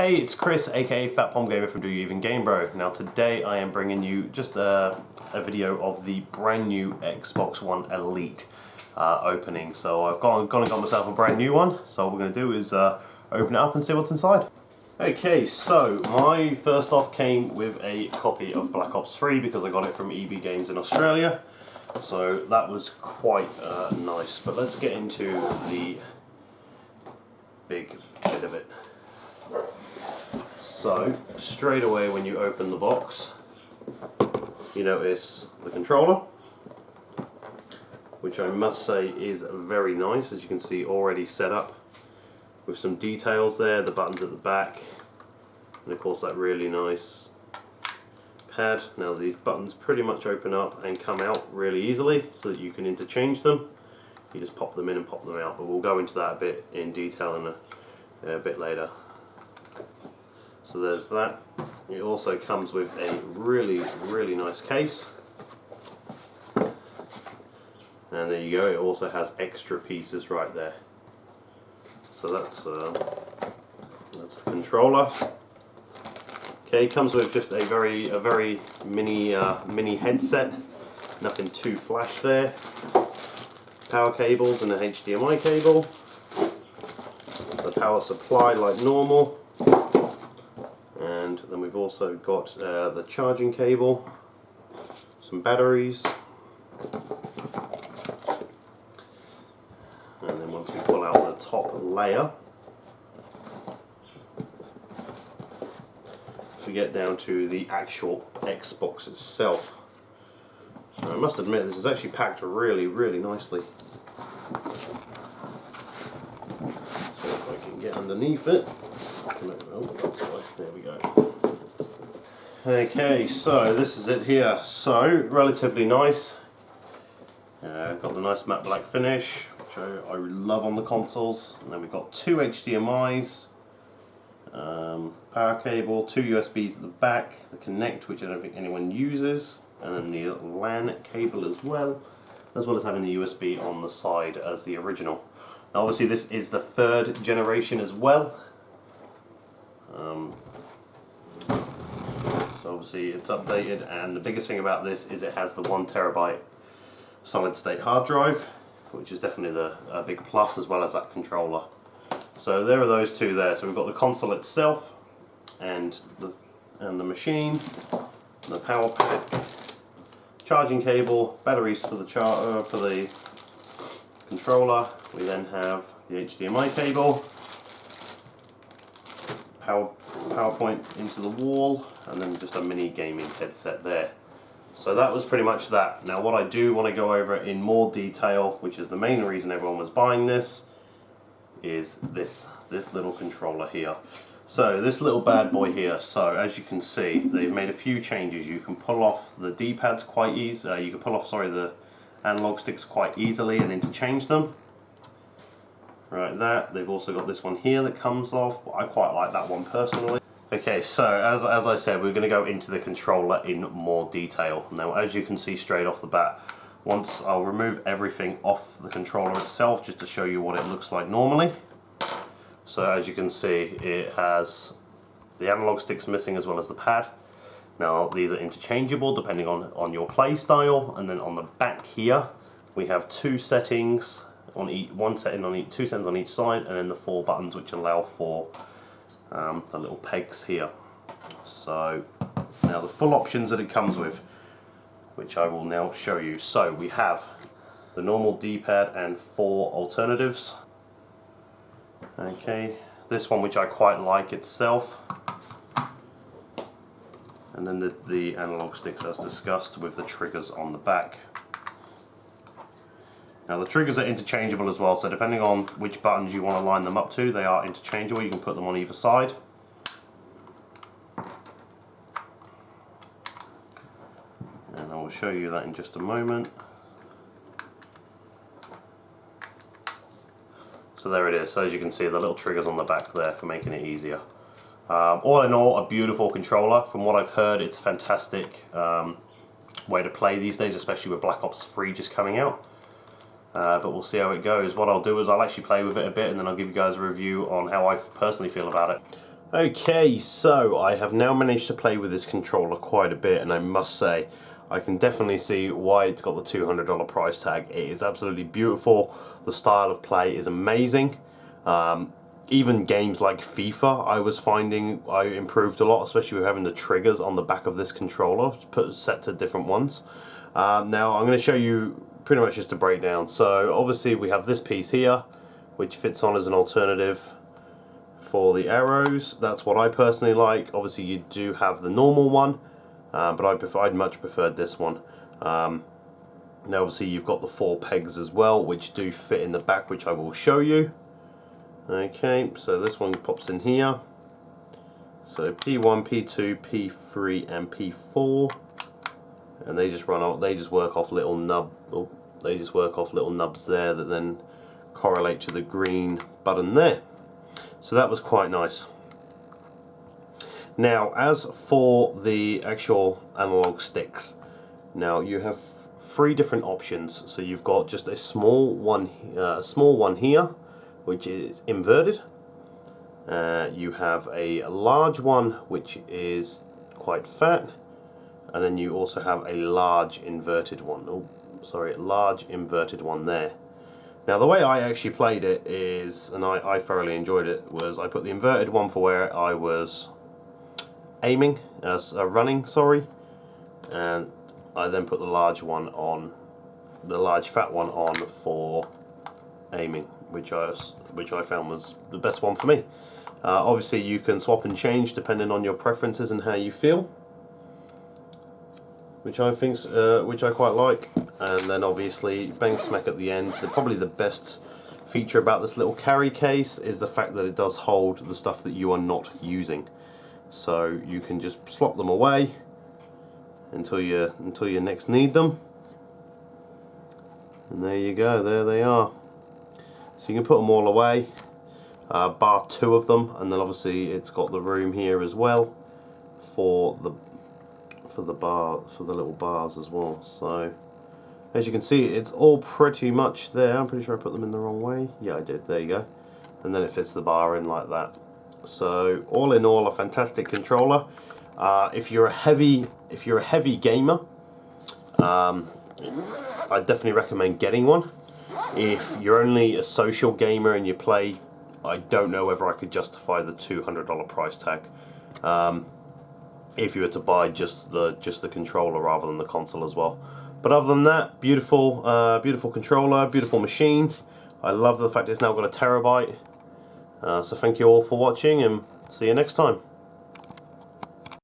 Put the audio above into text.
Hey, it's Chris, aka Fat Palm Gamer from Do You Even Game Bro. Now today I am bringing you just a video of the brand new Xbox One Elite opening. So I've gone and got myself a brand new one. So what we're going to do is open it up and see what's inside. Okay, so my first off came with a copy of Black Ops 3 because I got it from EB Games in Australia. So that was quite nice. But let's get into the big bit of it. So, straight away when you open the box, you notice the controller, which I must say is very nice, as you can see already set up with some details there, the buttons at the back, and of course that really nice pad. Now these buttons pretty much open up and come out really easily so that you can interchange them. You just pop them in and pop them out, but we'll go into that a bit in detail in a bit later. So there's that. It also comes with a really nice case. And there you go, it also has extra pieces right there. So that's the controller. Okay, it comes with just a very mini headset. Nothing too flash there. Power cables and an HDMI cable. The power supply like normal. And then we've also got the charging cable, some batteries, and then once we pull out the top layer, we get down to the actual Xbox itself. Now, I must admit this is actually packed really nicely. So if I can get underneath it. Oh, that's right. There we go. Okay, so this is it here. So, relatively nice. Got the nice matte black finish, which I love on the consoles. And then we've got two HDMIs, power cable, two USBs at the back, the Connect, which I don't think anyone uses, and then the LAN cable as well as having the USB on the side as the original. Now obviously this is the third generation as well. So obviously it's updated, and the biggest thing about this is it has the 1TB solid state hard drive, which is definitely a big plus, as well as that controller. So there are those two there. So we've got the console itself and the machine, the power pack, charging cable, batteries for the controller. We then have the HDMI cable, PowerPoint into the wall, and then just a mini gaming headset there. So that was pretty much that. Now what I do want to go over in more detail, which is the main reason everyone was buying this, is this little controller here. So this little bad boy here, so as you can see, they've made a few changes. You can pull off the D-pads quite easily, you can pull off, the analog sticks quite easily and interchange them. Right, that. They've also got this one here that comes off. I quite like that one personally. Okay, so as I said, we're going to go into the controller in more detail. Now, as you can see straight off the bat, once I'll remove everything off the controller itself just to show you what it looks like normally. So as you can see, it has the analog sticks missing as well as the pad. Now, these are interchangeable depending on your play style, and then on the back here, we have two settings. Two settings on each side, and then the 4 buttons which allow for the little pegs here. So now the full options that it comes with, which I will now show you. So we have the normal D-pad and 4 alternatives. Okay, this one which I quite like itself, and then the analog sticks as discussed with the triggers on the back. Now the triggers are interchangeable as well, so depending on which buttons you want to line them up to, they are interchangeable. You can put them on either side. And I will show you that in just a moment. So there it is. So as you can see, the little triggers on the back there for making it easier. All in all, a beautiful controller. From what I've heard, it's a fantastic way to play these days, especially with Black Ops 3 just coming out. But we'll see how it goes. What I'll do is I'll actually play with it a bit, and then I'll give you guys a review on how I personally feel about it. Okay, so I have now managed to play with this controller quite a bit, and I must say I can definitely see why it's got the $200 price tag. It is absolutely beautiful. The style of play is amazing. Even games like FIFA, I was finding I improved a lot, especially with having the triggers on the back of this controller set to different ones. Now I'm going to show you pretty much just a breakdown. So obviously we have this piece here, which fits on as an alternative for the arrows. That's what I personally like. Obviously you do have the normal one, but I'd much preferred this one. Now obviously you've got the 4 pegs as well, which do fit in the back, which I will show you. Okay, so this one pops in here. So P1, P2, P3, and P4, and they just run out. They just work off little they just work off little nubs there that then correlate to the green button there. So that was quite nice. Now, as for the actual analog sticks, now you have 3 different options. So you've got just a small one here, which is inverted. You have a large one which is quite fat, and then you also have a large inverted one. Oh, sorry, large inverted one there. Now the way I actually played it is, and I thoroughly enjoyed it, was I put the inverted one for where I was aiming, running, sorry, and I then put the large one on, the large fat one on for aiming, which I found was the best one for me. Obviously you can swap and change depending on your preferences and how you feel, which I quite like. And then obviously bang smack at the end. Probably the best feature about this little carry case is the fact that it does hold the stuff that you are not using, so you can just slot them away until you next need them, and there you go, there they are. So you can put them all away, bar 2 of them, and then obviously it's got the room here as well for the little bars as well. So as you can see, it's all pretty much there. I'm pretty sure I put them in the wrong way. Yeah, I did. There you go. And then it fits the bar in like that. So all in all, a fantastic controller. If you're a heavy gamer, I definitely recommend getting one. If you're only a social gamer and you play, I don't know whether I could justify the $200 price tag. If you were to buy just the controller rather than the console as well. But other than that, beautiful controller, beautiful machine. I love the fact it's now got a terabyte. So thank you all for watching, and see you next time.